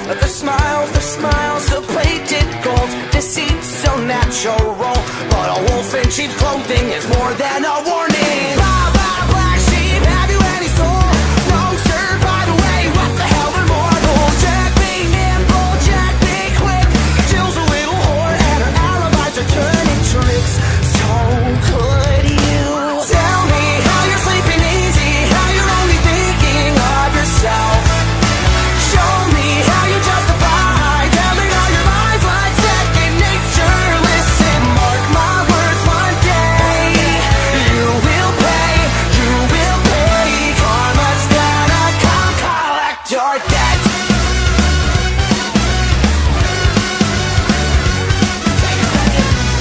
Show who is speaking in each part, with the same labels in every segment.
Speaker 1: The smiles of plated gold, deceit so natural. But a wolf in sheep's clothing is more than a warning. Blah, blah, black sheep, have you any soul? No, sir, by the way, what the hell are mortals? Jack be nimble, Jack be quick. Jill's a little whore and her alibis are turning tricks. So could you tell me how you're sleeping easy, how you're only thinking of yourself? Show me how you justify telling all your lies like second nature. Listen, mark my words, one day you will pay, karma's gonna come collect your debt.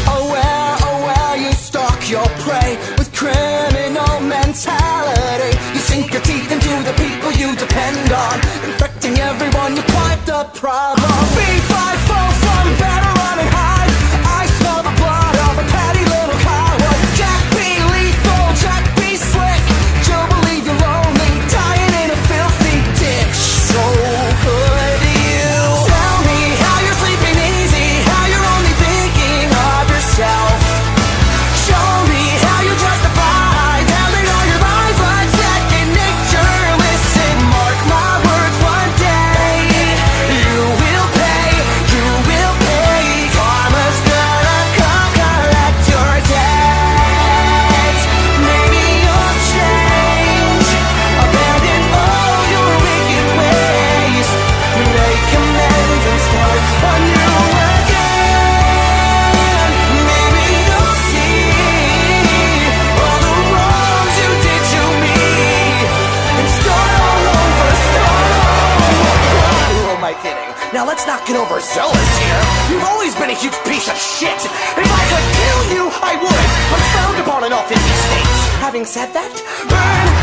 Speaker 1: Oh well, you stalk your prey with criminal mentality. You sink your teeth into the people you depend on, infecting everyone, you quite the problem. B5 fall from better run and hide. I smell the blood of a petty little coward. Jack be lethal, Jack be slick. You'll believe you're lonely, dying in a filthy ditch. So could you tell me how you're sleeping easy, how you're only thinking of yourself? Show me how you justify telling all your lies like second nature. Listen, mark my words, one day you will pay, karma's gonna come collect your debt. Maybe you'll change, abandon all your wicked ways, make amends and start anew again. Maybe you'll see all the wrongs you did to me and start all over, Who am I kidding? Now let's not get overzealous here. You've always been a huge piece of shit. If I could kill you, I would. I'm frowned upon in all 50 states. Having said that, burn